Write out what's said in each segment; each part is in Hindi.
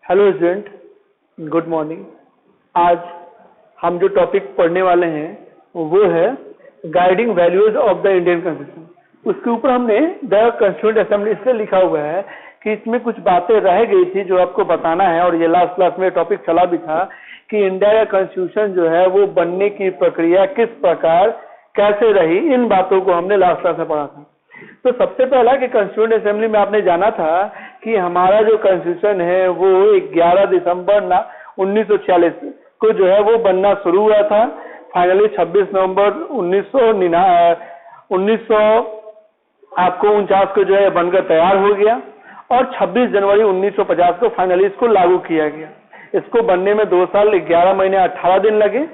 Hello student, good morning. आज हम जो टॉपिक पढ़ने वाले हैं वो है guiding values of the Indian constitution. उसके ऊपर हमने द कॉन्स्टिट्यूएंट असेंबली इसलिए लिखा हुआ है कि इसमें कुछ बातें रह गई थी जो आपको बताना है, और ये लास्ट क्लास में टॉपिक चला भी था कि इंडिया का कॉन्स्टिट्यूशन जो है वो बनने की प्रक्रिया किस प्रकार कैसे रही। इन बातों को हमने लास्ट क्लास में पढ़ा था। तो सबसे पहला कि कॉन्स्टिट्यूएंट असेंबली में आपने जाना था कि हमारा जो कॉन्स्टिट्यूशन है वो 11 दिसंबर 1946 को जो है वो बनना शुरू हुआ था। फाइनली 26 नवंबर 1949 को जो है बनकर तैयार हो गया, और 26 जनवरी 1950 को फाइनली इसको लागू किया गया। इसको बनने में 2 साल 11 महीने 18 दिन लगे।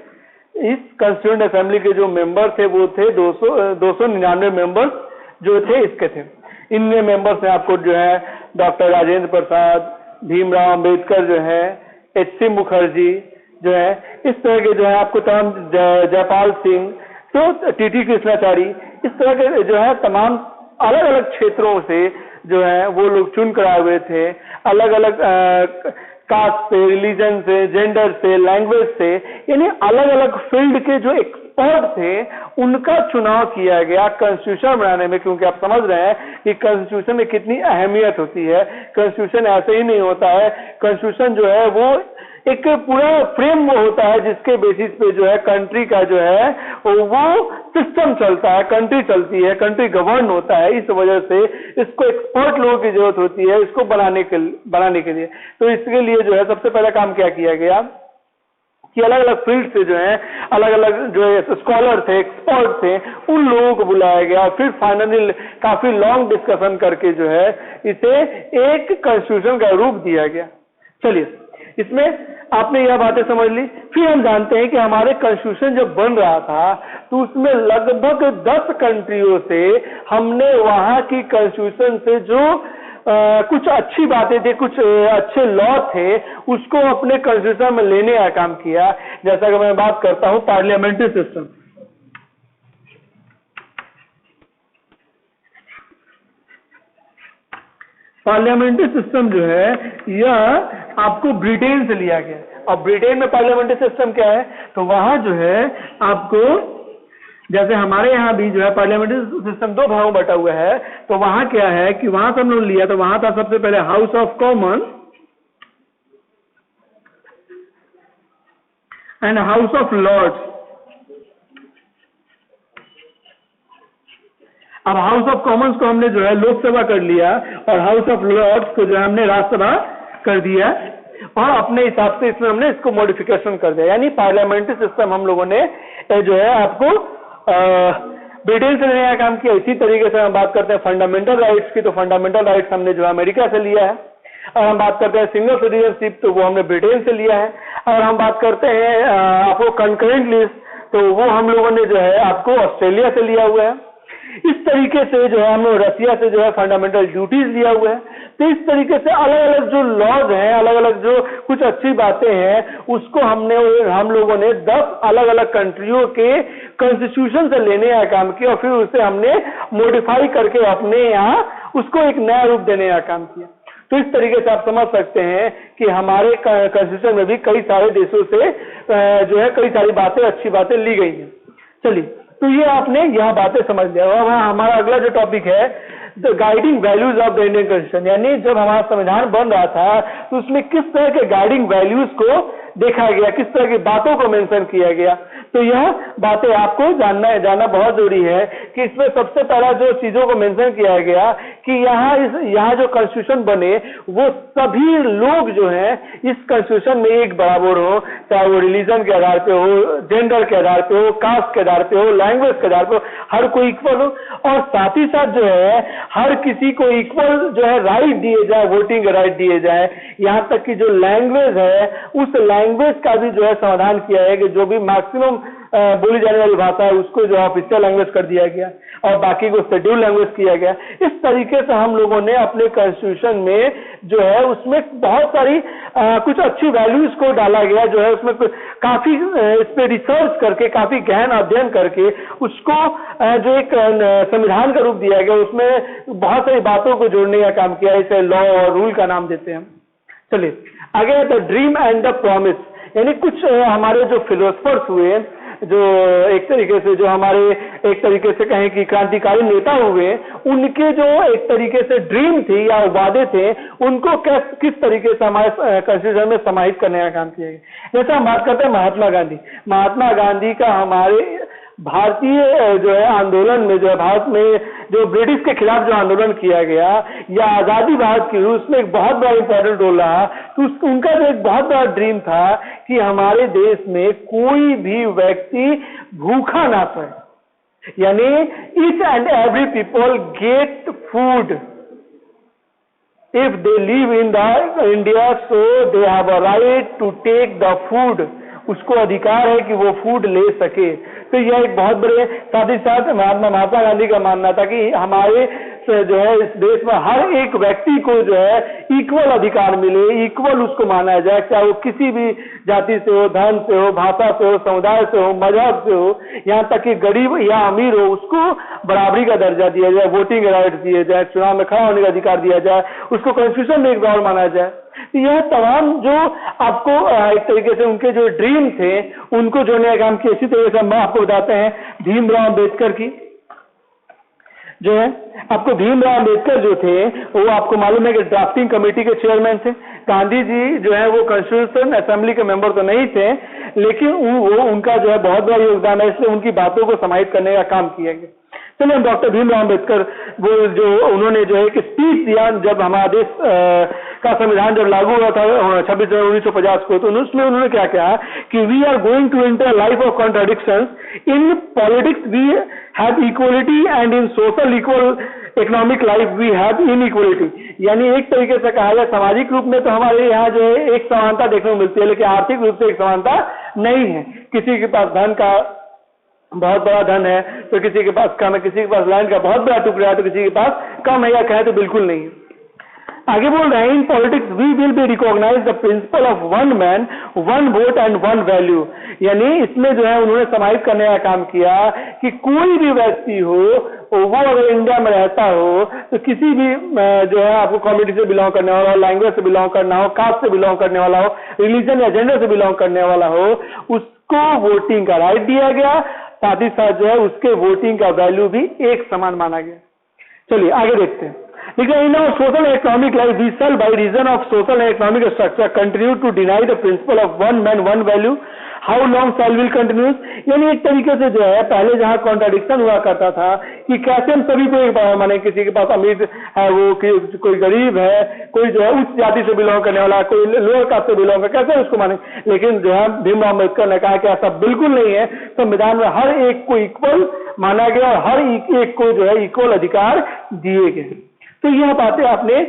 इस कॉन्स्टिट्यूएंट असेंबली के जो मेंबर थे वो थे 299 मेंबर्स जो थे इसके थे। इनमें मेंबर्स में आपको जो है डॉक्टर राजेंद्र प्रसाद, भीमराव अंबेडकर जो है, एच.सी. मुखर्जी जो है, इस तरह के जो है आपको तमाम जयपाल सिंह, तो टी.टी. कृष्णाचारी, इस तरह के जो है तमाम अलग अलग क्षेत्रों से जो है वो लोग चुन कर आए हुए थे। अलग अलग कास्ट से, रिलीजन से, जेंडर से, लैंग्वेज से, यानी अलग अलग फील्ड के जो एक्सपर्ट थे उनका चुनाव किया गया कॉन्स्टिट्यूशन बनाने में। क्योंकि आप समझ रहे हैं कि कॉन्स्टिट्यूशन में कितनी अहमियत होती है। कॉन्स्टिट्यूशन ऐसे ही नहीं होता है। कॉन्स्टिट्यूशन जो है वो एक पूरा फ्रेम वो होता है जिसके बेसिस पे जो है कंट्री का जो है वो सिस्टम चलता है, कंट्री चलती है, कंट्री गवर्न होता है। इस वजह से इसको एक्सपर्ट लोगों की जरूरत होती है इसको बनाने के लिए। तो इसके लिए जो है सबसे पहला काम क्या किया गया कि अलग अलग फील्ड से जो है अलग अलग जो स्कॉलर थे, एक्सपर्ट थे, उन लोगों को बुलाया गया। फिर फाइनली काफी लॉन्ग डिस्कशन करके जो है इसे एक कॉन्स्टिट्यूशन का रूप दिया गया। चलिए, इसमें आपने यह बातें समझ ली। फिर हम जानते हैं कि हमारे कॉन्स्टिट्यूशन जब बन रहा था तो उसमें लगभग 10 कंट्रियों से हमने वहां की कॉन्स्टिट्यूशन से जो कुछ अच्छी बातें थी, कुछ अच्छे लॉ थे, उसको अपने कॉन्स्टिट्यूशन में लेने का काम किया। जैसा कि मैं बात करता हूं पार्लियामेंट्री सिस्टम। पार्लियामेंट्री सिस्टम जो है यह आपको ब्रिटेन से लिया गया। और ब्रिटेन में पार्लियामेंट्री सिस्टम क्या है, तो वहां जो है आपको जैसे हमारे यहाँ भी जो है पार्लियामेंट्री सिस्टम 2 भागों बटा हुआ है। तो वहां क्या है कि वहां से हम लोग लिया, तो वहां था सबसे पहले House of Common and House of Lords. अब हाउस ऑफ कॉमन्स को हमने जो है लोकसभा कर लिया और हाउस ऑफ लॉर्ड्स को जो है हमने राज्यसभा कर दिया, और अपने हिसाब से इसमें हमने इसको मॉडिफिकेशन कर दिया। यानी पार्लियामेंट्री सिस्टम हम लोगों ने जो है आपको ब्रिटेन से लेने का काम किया। इसी तरीके से हम बात करते हैं फंडामेंटल राइट्स की, तो फंडामेंटल राइट्स हमने जो है अमेरिका से लिया है। और हम बात करते हैं सिंगल सिटीजनशिप, तो वो हमने ब्रिटेन से लिया है। और हम बात करते हैं आपको कंकरेंट लिस्ट, तो वो हम लोगों ने जो है आपको ऑस्ट्रेलिया से लिया हुआ है। इस तरीके से जो है हमने रसिया से जो है फंडामेंटल ड्यूटीज लिया हुआ है। तो इस तरीके से अलग अलग जो लॉज हैं, अलग अलग जो कुछ अच्छी बातें हैं, उसको हम लोगों ने 10 अलग अलग कंट्रियों के कॉन्स्टिट्यूशन से लेने का काम किया, और फिर उसे हमने मॉडिफाई करके अपने यहाँ उसको एक नया रूप देने का काम किया। तो इस तरीके से आप समझ सकते हैं कि हमारे कॉन्स्टिट्यूशन में भी कई सारे देशों से जो है कई सारी बातें, अच्छी बातें ली गई हैं। चलिए, तो ये आपने यह बातें समझ लिया। अब हमारा अगला जो टॉपिक है the guiding values of the Indian constitution, यानी जब हमारा संविधान बन रहा था तो उसमें किस तरह के गाइडिंग वैल्यूज को देखा गया, किस तरह की बातों को मेंशन किया गया। तो यह बातें आपको जानना बहुत जरूरी है कि इसमें सबसे पहला जो चीजों को मेंशन किया गया कि यहाँ जो कॉन्स्टिट्यूशन बने वो सभी लोग जो हैं इस कॉन्स्टिट्यूशन में एक बराबर हो, चाहे वो रिलीजन के आधार पे हो, जेंडर के आधार पे हो, कास्ट के आधार पे हो, लैंग्वेज के आधार पे हो, हर कोई इक्वल हो। और साथ ही साथ जो है हर किसी को इक्वल जो है राइट दिए जाए, वोटिंग के राइट दिए जाए। यहाँ तक कि जो लैंग्वेज है उस लैंग्वेज का भी जो है समाधान किया है कि जो भी मैक्सिमम बोली जाने वाली भाषा है उसको जो ऑफिशियल लैंग्वेज कर दिया गया और बाकी को शेड्यूल लैंग्वेज किया गया। इस तरीके से हम लोगों ने अपने कॉन्स्टिट्यूशन में जो है उसमें बहुत सारी कुछ अच्छी वैल्यूज को डाला गया, जो है उसमें काफी इस पे रिसर्च करके, काफी गहन अध्ययन करके उसको जो एक संविधान का रूप दिया गया, उसमें बहुत सारी बातों को जोड़ने का काम किया। इसे लॉ और रूल का नाम देते हैं। चलिए आगे, the dream and the promise, यानी कुछ हमारे जो फिलोसफर्स हुए, जो एक तरीके से जो हमारे एक तरीके से कहें कि क्रांतिकारी नेता हुए, उनके जो एक तरीके से ड्रीम थी या वादे थे, उनको किस तरीके से हमारे कॉन्स्टिट्यूशन में समाहित करने का काम किया गया। जैसे हम बात करते हैं महात्मा गांधी, महात्मा गांधी का हमारे भारतीय जो है आंदोलन में, जो है भारत में जो ब्रिटिश के खिलाफ जो आंदोलन किया गया या आजादी भारत की, उसमें एक बहुत बड़ा इंपॉर्टेंट रोल रहा। तो उनका जो एक बहुत बड़ा ड्रीम था कि हमारे देश में कोई भी व्यक्ति भूखा ना सोए, यानी each and every people get food if they live in the India, so they have a right to take the food, उसको अधिकार है कि वो फूड ले सके। तो यह एक बहुत बड़े, साथ ही साथ महात्मा गांधी का मानना था कि हमारे जो है इस देश में हर एक व्यक्ति को जो है इक्वल अधिकार मिले, इक्वल उसको माना जाए, चाहे वो किसी भी जाति से हो, धर्म से हो, भाषा से हो, समुदाय से हो, मजहब से हो, यहाँ तक कि गरीब या अमीर हो, उसको बराबरी का दर्जा दिया जाए, वोटिंग राइट दिए जाए, चुनाव में खड़ा होने का अधिकार दिया जाए, उसको कॉन्स्टिट्यूशन में एक बार माना जाए। यह तमाम जो आपको एक तरीके से उनके जो ड्रीम थे उनको जोड़ने का काम किया। इसी तरीके से हम आपको बताते हैं भीमराव अम्बेडकर की, जो है आपको भीमराव अम्बेडकर जो थे वो आपको मालूम है कि ड्राफ्टिंग कमेटी के चेयरमैन थे। गांधी जी जो है वो कॉन्स्टिट्यूशन असेंबली के मेंबर तो नहीं थे, लेकिन वो उनका जो है बहुत बड़ा योगदान है, इसलिए उनकी बातों को समाहित करने का काम किया गया। चलिए डॉक्टर भीमराव अम्बेडकर, वो जो उन्होंने जो है एक स्पीच दिया जब हमारा देश का संविधान जब लागू हुआ था 26 जनवरी 1950 को, तो उसमें उन्होंने क्या कहा कि we are going to enter life of contradictions, in politics we have equality and in social equal economic life we have inequality. यानी एक तरीके से कहा जाए सामाजिक रूप में तो हमारे यहाँ जो है एक समानता देखने को मिलती है, लेकिन आर्थिक रूप से एक समानता नहीं है। किसी के पास धन का बहुत बड़ा धन है तो किसी के पास कम है, किसी के पास लैंड का बहुत बड़ा टुकड़ा है तो किसी के पास कम है, या कहे तो बिल्कुल नहीं है। आगे बोल रहे हैं in politics we will be recognise the principle of one man one vote and one value. यानी इसमें जो है उन्होंने समाहित करने का काम किया कि कोई भी व्यक्ति हो, वो अगर इंडिया में रहता हो तो किसी भी जो है आपको कम्युनिटी से बिलोंग करने वाला हो, लैंग्वेज से बिलोंग करना हो, कास्ट से बिलोंग करने वाला हो, रिलीजन या जेंडर से बिलोंग करने वाला हो, उसको वोटिंग का राइट दिया गया। साथ ही साथ जो है उसके वोटिंग का वैल्यू भी एक समान माना गया। चलिए आगे देखते हैं। लेकिन in our social and economic life we shall by reason of social and economic structure continue to deny the principle of one man one value. How long shall will continues, यानी एक तरीके से जो है पहले जहां कॉन्ट्राडिक्शन हुआ करता था कि कैसे हम सभी को एक माने, किसी के पास अमीर है, वो कोई गरीब है, कोई जो है उच्च जाति से बिलोंग करने वाला, कोई लोअर कास्ट से बिलोंग कर, कैसे उसको माने। लेकिन जो है भीमराव अम्बेडकर ने कहा कि ऐसा बिल्कुल नहीं है, संविधान में हर एक को इक्वल माना गया और हर एक को जो है इक्वल अधिकार दिए गए। तो यह बातें आपने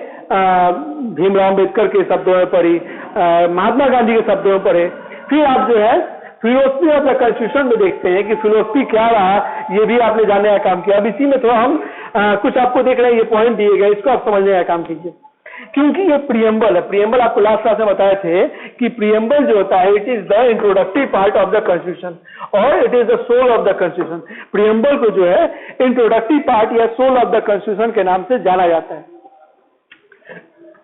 भीमराव अम्बेडकर के शब्दों में पढ़ी, महात्मा गांधी के शब्दों में पढ़े। फिर आप जो है फिलोसफी ऑफ द कॉन्स्टिट्यूशन में देखते हैं कि फिलोसफी क्या रहा, ये भी आपने जानने का काम किया। अब इसी में थोड़ा हम कुछ आपको देख रहे हैं, ये पॉइंट दिए गए, इसको आप समझने का काम कीजिए। क्योंकि ये प्रियम्बल है, प्रियम्बल आपको लास्ट क्लास में बताए थे कि प्रियम्बल जो होता है it is the introductory part of the constitution और it is the soul of the constitution. Preamble को जो है इंट्रोडक्टिव पार्ट या सोल ऑफ द कॉन्स्टिट्यूशन के नाम से जाना जाता है।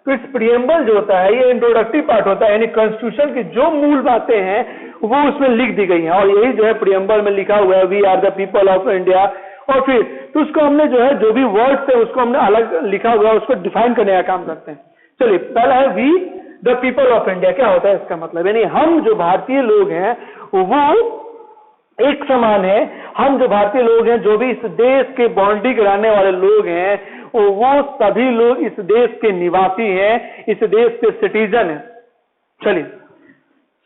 तो इस प्रियम्बल जो होता है ये इंट्रोडक्टिव पार्ट होता है, यानी कॉन्स्टिट्यूशन की जो मूल बातें हैं वो उसमें लिख दी गई हैं और यही जो है प्रियम्बल में लिखा हुआ है we are the people of India. और फिर तो उसको हमने जो है जो भी वर्ड्स है उसको हमने अलग लिखा हुआ है, उसको डिफाइन करने का काम करते हैं। चलिए पहला है we the people of India. क्या होता है इसका मतलब, यानी हम जो भारतीय लोग हैं वो एक समान है। हम जो भारतीय लोग हैं, जो भी इस देश के बाउंड्री के रहने वाले लोग हैं, वो सभी लोग इस देश के निवासी हैं, इस देश के सिटीजन हैं। चलिए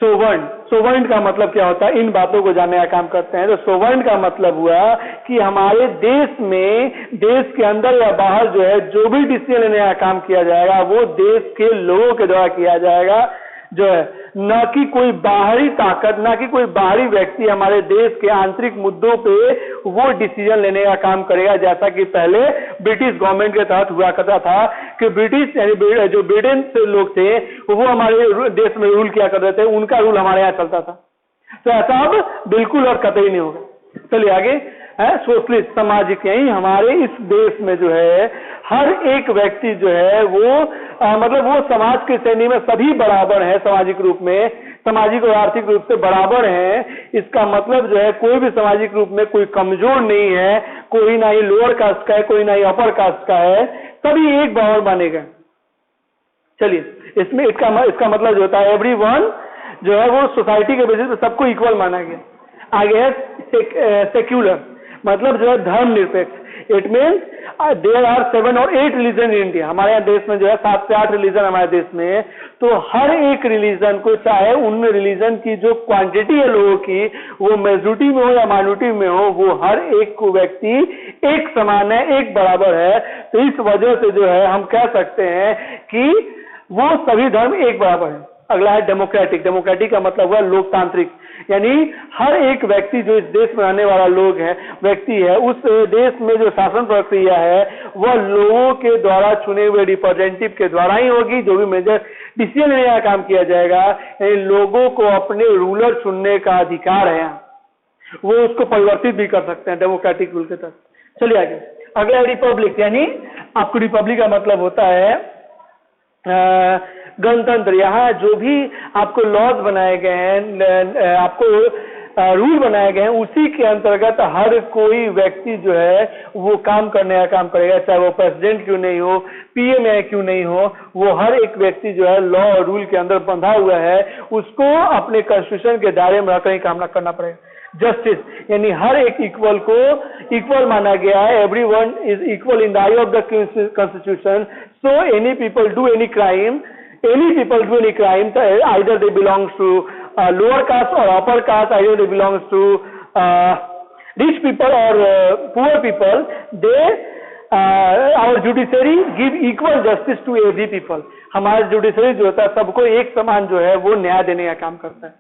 सोवर्ण, सोवर्ण का मतलब क्या होता है, इन बातों को जानने का काम करते हैं। तो सोवर्ण का मतलब हुआ कि हमारे देश में, देश के अंदर या बाहर जो है जो भी डिसीजन लेने का काम किया जाएगा वो देश के लोगों के द्वारा किया जाएगा, जो है न कि कोई बाहरी ताकत, न कि कोई बाहरी व्यक्ति हमारे देश के आंतरिक मुद्दों पे वो डिसीजन लेने का काम करेगा, जैसा कि पहले ब्रिटिश गवर्नमेंट के तहत हुआ करता था कि ब्रिटिश यानी जो ब्रिटेन से लोग थे वो हमारे देश में रूल किया करते थे, उनका रूल हमारे यहाँ चलता था। तो ऐसा अब बिल्कुल और कतई नहीं होगा। चलिए आगे है सोशलिस्ट सामाजिक। यही हमारे इस देश में जो है हर एक व्यक्ति जो है वो मतलब वो समाज की श्रेणी में सभी बराबर है, सामाजिक रूप में, सामाजिक और आर्थिक रूप से बराबर है। इसका मतलब जो है कोई भी सामाजिक रूप में कोई कमजोर नहीं है, कोई ना ही लोअर कास्ट का है, कोई ना ही अपर कास्ट का है, सभी एक बराबर माने गए। चलिए इसमें इसका मतलब जो होता है एवरीवन जो है वो सोसाइटी के बेसिस पे सबको इक्वल माना गया। आगे है सेक्युलर, मतलब जो है धर्म निरपेक्ष। इट मीन्स देयर आर 7 और 8 रिलीजन इन इंडिया। हमारे यहाँ देश में जो है 7 से 8 रिलीजन हमारे देश में, तो हर एक रिलीजन को, चाहे उन रिलीजन की जो क्वांटिटी है लोगों की वो मेजोरिटी में हो या माइनॉरिटी में हो, वो हर एक को व्यक्ति एक समान है, एक बराबर है। तो इस वजह से जो है हम कह सकते हैं कि वो सभी धर्म एक बराबर है। अगला है डेमोक्रेटिक। डेमोक्रेटिक का मतलब हुआ लोकतांत्रिक, यानी हर एक व्यक्ति जो इस देश में रहने वाला लोग है, व्यक्ति है, उस देश में जो शासन प्रक्रिया है वह लोगों के द्वारा चुने हुए रिप्रेजेंटेटिव के द्वारा ही होगी। जो भी मेजर डिसीजन लेने का काम किया जाएगा, यानी लोगों को अपने रूलर चुनने का अधिकार है, वो उसको परिवर्तित भी कर सकते हैं डेमोक्रेटिक रूल के तहत। चलिए आगे। अगला रिपब्लिक, यानी आपको रिपब्लिक का मतलब होता है गणतंत्र। यहाँ जो भी आपको लॉज बनाए गए हैं, आपको रूल बनाए गए हैं, उसी के अंतर्गत हर कोई व्यक्ति जो है वो काम करने का काम करेगा, चाहे वो प्रेसिडेंट क्यों नहीं हो, पीएम क्यों नहीं हो, वो हर एक व्यक्ति जो है लॉ और रूल के अंदर बंधा हुआ है, उसको अपने कॉन्स्टिट्यूशन के दायरे में रहकर ही काम करना पड़ेगा। जस्टिस, यानी हर एक इक्वल को इक्वल माना गया है। Everyone is equal in the I of the constitution. So any people do any crime, either they belongs to lower caste or upper caste, either they belongs to rich people or poor people, they our judiciary give equal justice to every people. हमारा जुडिशरी जो होता है सबको एक समान जो है वो न्याय देने का काम करता है।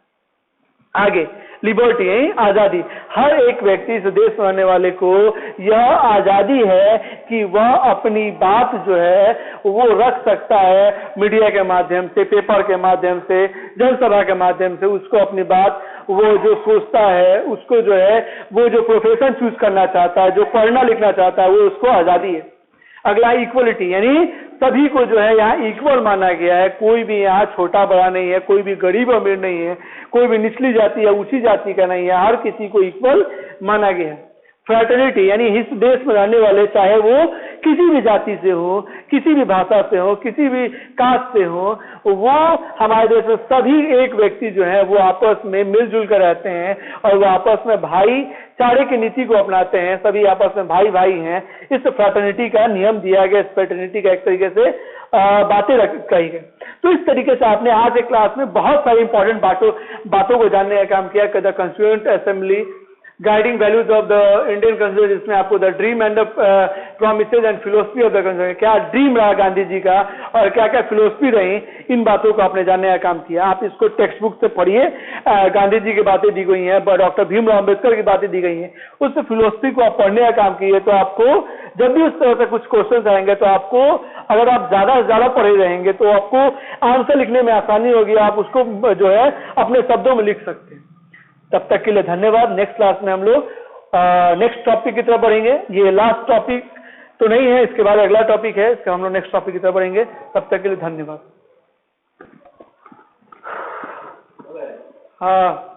आगे लिबर्टी, यानी आजादी। हर एक व्यक्ति इस देश में रहने वाले को यह आजादी है कि वह अपनी बात जो है वो रख सकता है, मीडिया के माध्यम से, पेपर के माध्यम से, जनसभा के माध्यम से, उसको अपनी बात वो जो सोचता है, उसको जो है वो जो प्रोफेशन चूज करना चाहता है, जो पढ़ना लिखना चाहता है, वो उसको आजादी है। अगला इक्वलिटी, यानी सभी को जो है यहाँ इक्वल माना गया है। कोई भी यहाँ छोटा बड़ा नहीं है, कोई भी गरीब अमीर नहीं है, कोई भी निचली जाति या ऊंची जाति का नहीं है, हर किसी को इक्वल माना गया है। फ्रैटर्निटी, यानी इस देश में रहने वाले चाहे वो किसी भी जाति से हो, किसी भी भाषा से हो, किसी भी कास्ट से हो, वो हमारे देश में सभी एक व्यक्ति जो है वो आपस में मिलजुल कर रहते हैं और वो आपस में भाईचारे की नीति को अपनाते हैं, सभी आपस में भाई भाई हैं। इस फ्रैटर्निटी का नियम दिया गया, इस फ्रैटर्निटी का एक तरीके से बातें कही गई। तो इस तरीके से आपने आज एक क्लास में बहुत सारी इंपॉर्टेंट बातों को जानने का काम किया। The constituent assembly, guiding values of the Indian constitution, जिसमें आपको the dream and the promises and philosophy of the constitution, क्या ड्रीम रहा गांधी जी का और क्या क्या फिलोसफी रही, इन बातों को आपने जानने का काम किया। आप इसको टेक्स्ट बुक से पढ़िए, गांधी जी की बातें दी गई हैं, डॉक्टर भीमराव अम्बेडकर की बातें दी गई हैं, उस फिलोसफी को आप पढ़ने का काम किए तो आपको जब भी उस तरह से कुछ क्वेश्चन आएंगे तो आपको, अगर आप ज्यादा से ज्यादा पढ़े रहेंगे तो आपको आंसर लिखने में आसानी होगी, आप उसको जो है अपने शब्दों में लिख सकते हैं। तब तक के लिए धन्यवाद। नेक्स्ट क्लास में हम लोग नेक्स्ट टॉपिक की तरफ बढ़ेंगे। ये लास्ट टॉपिक तो नहीं है, इसके बाद अगला टॉपिक है, इसका हम लोग नेक्स्ट टॉपिक की तरफ बढ़ेंगे। तब तक के लिए धन्यवाद। हाँ।